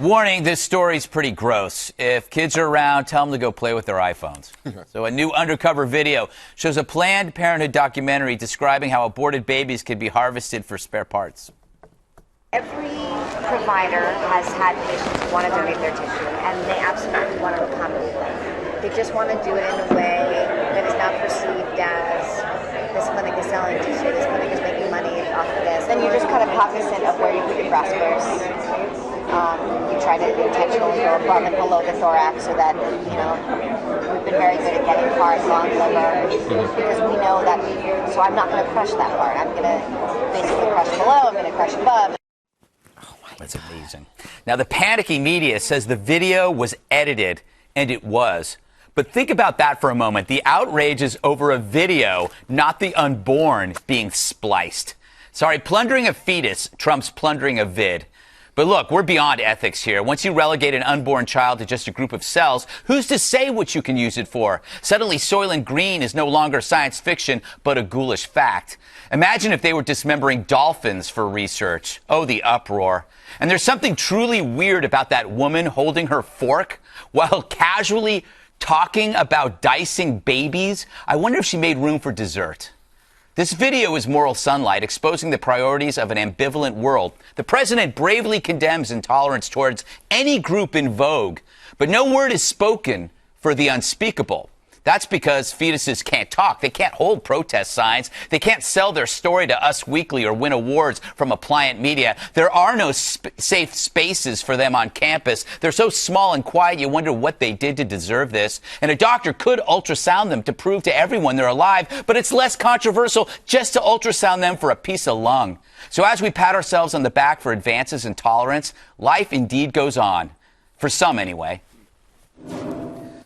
Warning, this story's pretty gross. If kids are around, tell them to go play with their iPhones. So a new Undercover video shows a Planned Parenthood documentary describing how aborted babies could be harvested for spare parts. Every provider has had patients who want to donate their tissue, and they absolutely want to accommodate them. They just want to do it in a way that is not perceived as this clinic is selling tissue, this clinic is making money off of this. Then you're just kind of cognizant of where you put your breast first. You try to intentionally go above and below the thorax so that, we've been very good at getting parts on liver because we know that, so I'm not going to crush that part. I'm going to basically crush below, I'm going to crush above. That's amazing. Now, the panicky media says the video was edited, and it was. But think about that for a moment. The outrage is over a video, not the unborn being spliced. Sorry, plundering a fetus trumps plundering a vid. But look, we're beyond ethics here. Once you relegate an unborn child to just a group of cells, who's to say what you can use it for? Suddenly, Soylent Green is no longer science fiction, but a ghoulish fact. Imagine if they were dismembering dolphins for research. Oh, the uproar. And there's something truly weird about that woman holding her fork while casually talking about dicing babies. I wonder if she made room for dessert. This video is moral sunlight, exposing the priorities of an ambivalent world. The president bravely condemns intolerance towards any group in vogue, but no word is spoken for the unspeakable. That's because fetuses can't talk. They can't hold protest signs. They can't sell their story to Us Weekly or win awards from appliant media. There are no safe spaces for them on campus. They're so small and quiet, you wonder what they did to deserve this. And a doctor could ultrasound them to prove to everyone they're alive, but it's less controversial just to ultrasound them for a piece of lung. So as we pat ourselves on the back for advances in tolerance, life indeed goes on. For some, anyway.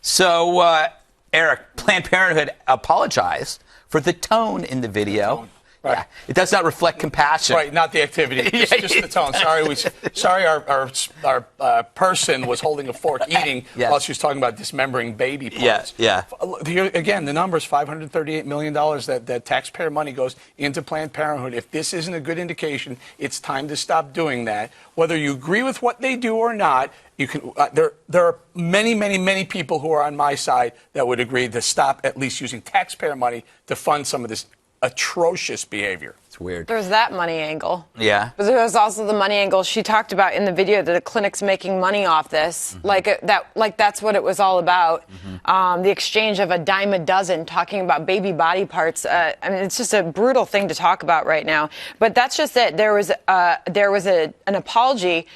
So, Eric, Planned Parenthood apologized for the tone in the video. Right. Yeah, it does not reflect compassion. Right, not the activity, just the tone. Sorry, our person was holding a fork eating while she was talking about dismembering baby parts. Yeah. Here, again, the number is $538 million that taxpayer money goes into Planned Parenthood. If this isn't a good indication, it's time to stop doing that. Whether you agree with what they do or not, you can. There are many people who are on my side that would agree to stop at least using taxpayer money to fund some of this atrocious behavior. It's weird. There's that money angle. Yeah. But there's also the money angle she talked about in the video that the clinic's making money off this. Like that's what it was all about. The exchange of a dime a dozen, talking about baby body parts. I mean, it's just a brutal thing to talk about right now. But that's just it. There was an apology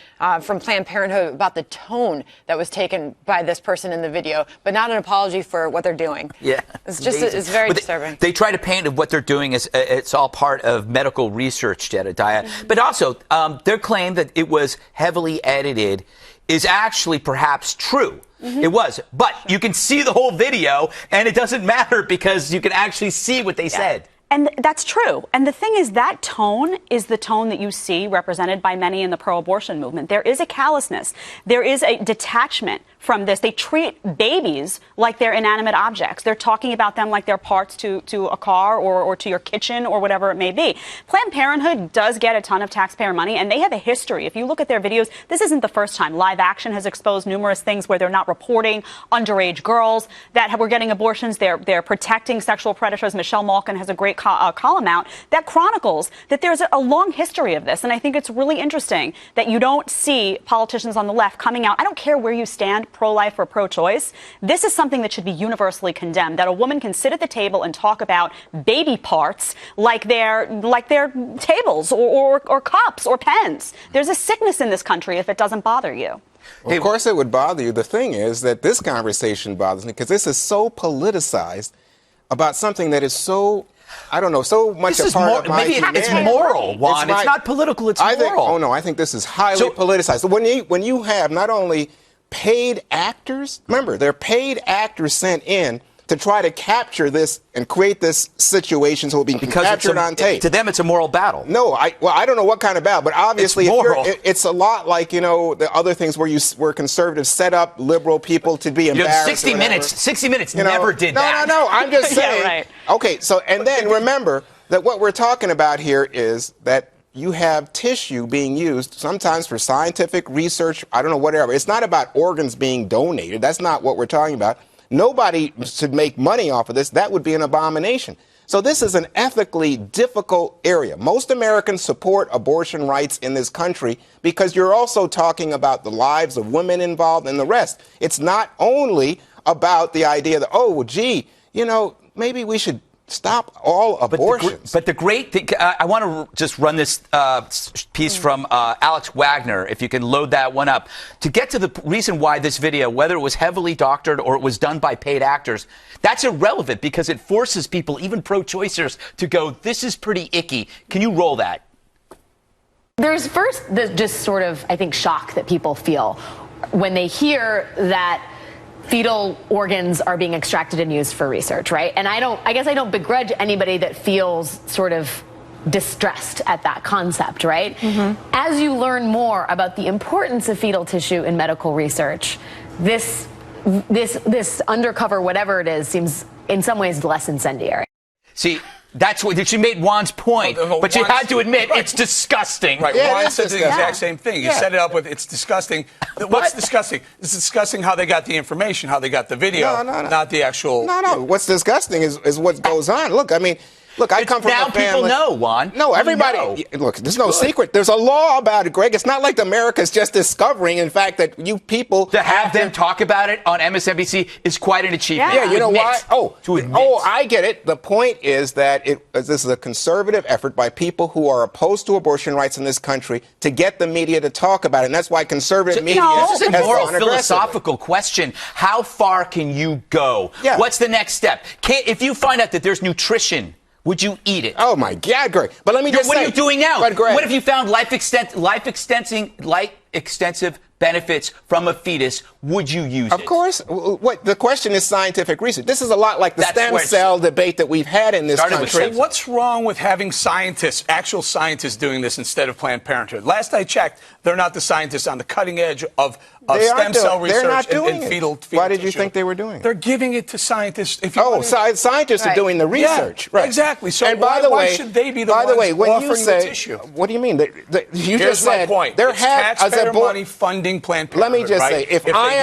from Planned Parenthood about the tone that was taken by this person in the video, but not an apology for what they're doing. Yeah. It's just it's very disturbing. They try to paint what they're doing as it's all part of medical research, Jedediah. But also, their claim that it was heavily edited is actually perhaps true. It was. But you can see the whole video, and it doesn't matter because you can actually see what they said. And that's true. And the thing is, that tone is the tone that you see represented by many in the pro-abortion movement. There is a callousness. There is a detachment from this. They treat babies like they're inanimate objects. They're talking about them like they're parts to a car or to your kitchen or whatever it may be. Planned Parenthood does get a ton of taxpayer money, and they have a history. If you look at their videos, this isn't the first time. Live Action has exposed numerous things where they're not reporting underage girls that were getting abortions. They're protecting sexual predators. Michelle Malkin has a great column out that chronicles that there's a long history of this. And I think it's really interesting that you don't see politicians on the left coming out. I don't care where you stand, pro-life or pro-choice. This is something that should be universally condemned, that a woman can sit at the table and talk about baby parts like they're tables or cups or pens. There's a sickness in this country if it doesn't bother you. Well, of course it would bother you. The thing is that this conversation bothers me because this is so politicized about something that is so, I don't know, so much a part of my humanity. It's moral, Juan. It's not political, it's moral. I think this is highly politicized. So when you have not only paid actors, remember, they're paid actors sent in to try to capture this and create this situation so it'll be captured on tape. To them, it's a moral battle. No, I don't know what kind of battle, but obviously it's a lot like, the other things where conservatives set up liberal people to be embarrassed. 60 Minutes never did that. No, I'm just saying. Yeah, right. Okay, so, and then remember that what we're talking about here is that you have tissue being used sometimes for scientific research, I don't know, whatever. It's not about organs being donated. That's not what we're talking about. Nobody should make money off of this. That would be an abomination. So this is an ethically difficult area. Most Americans support abortion rights in this country because you're also talking about the lives of women involved and the rest. It's not only about the idea that, oh, well, gee, you know, maybe we should stop all abortions. But the great thing, I want to just run this piece from Alex Wagner, if you can load that one up, to get to the reason why this video, whether it was heavily doctored or it was done by paid actors, that's irrelevant because it forces people, even pro-choicers, to go, this is pretty icky. Can you roll that? There's first the just sort of, I think, shock that people feel when they hear that fetal organs are being extracted and used for research, right? And I guess I don't begrudge anybody that feels sort of distressed at that concept, right? Mm-hmm. As you learn more about the importance of fetal tissue in medical research, this undercover, whatever it is, seems in some ways less incendiary. See, that's what she made Juan's point, but you had to admit it's disgusting. Right, yeah, Juan said the exact same thing. You set it up with it's disgusting. What's disgusting? It's disgusting how they got the information, how they got the video, not the actual. No. What's disgusting is what goes on. Look, I mean, look, I come from now a family. People know, Juan. No, everybody. Look, there's no secret. There's a law about it, Greg. It's not like America's just discovering, in fact, that you people to have them talk about it on MSNBC is quite an achievement. Yeah, you know why? To admit. I get it. The point is that this is a conservative effort by people who are opposed to abortion rights in this country to get the media to talk about it, and that's why conservative media This is a has moral, gone aggressively. philosophical question. How far can you go? Yeah. What's the next step? If you find out that there's nutrition, would you eat it? Oh my God, Greg! But let me just say, what are you doing now? But Greg, what if you found life extensive benefits from a fetus? Would you use it? Of course. What the question is scientific research. This is a lot like the stem cell debate that we've had in this country. So what's wrong with having scientists, actual scientists, doing this instead of Planned Parenthood? Last I checked, they're not the scientists on the cutting edge of stem cell research and fetal Why did you tissue. think they were doing it? They're giving it to scientists. If you scientists are doing the research. Yeah, right. Exactly. So and why should they be the ones offering the tissue? What do you mean? You Here's just said my point. There it's had taxpayer money funding Planned Parenthood. Let me just say, if I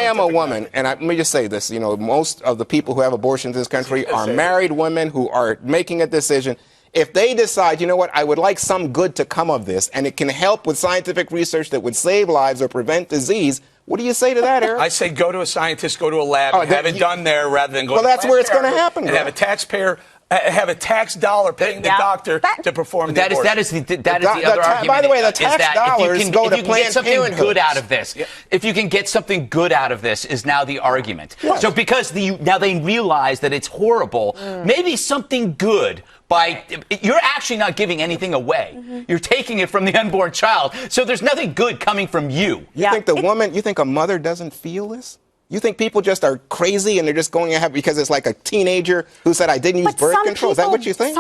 am a woman, and let me just say this, you know, most of the people who have abortions in this country are married women who are making a decision. If they decide, you know what, I would like some good to come of this, and it can help with scientific research that would save lives or prevent disease, what do you say to that, Eric? I say go to a scientist, go to a lab, and have it done there rather than go to that's where it's going to happen. And have a taxpayer, have a tax dollar paying the doctor to perform the abortion. That is the other argument. By the way, the tax dollars go to Planned Parenthood. Good out of this. Yeah. If you can get something good out of this is now the argument. Yes. So because now they realize that it's horrible, maybe something good you're actually not giving anything away. Mm-hmm. You're taking it from the unborn child. So there's nothing good coming from you. You think you think a mother doesn't feel this? You think people just are crazy and they're just going ahead because it's like a teenager who said, I didn't use birth control? Is that what you think?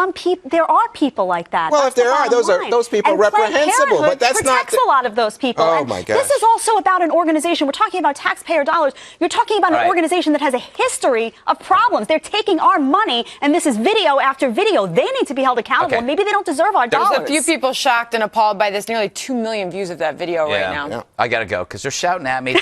There are people like that. Well, if there are, those people are reprehensible. But that's protects a lot of those people. Oh, my gosh. This is also about an organization. We're talking about taxpayer dollars. You're talking about an organization that has a history of problems. They're taking our money, and this is video after video. They need to be held accountable. Okay. Maybe they don't deserve our dollars. There's a few people shocked and appalled by this. Nearly 2 million views of that video right now. Yeah. I got to go because they're shouting at me.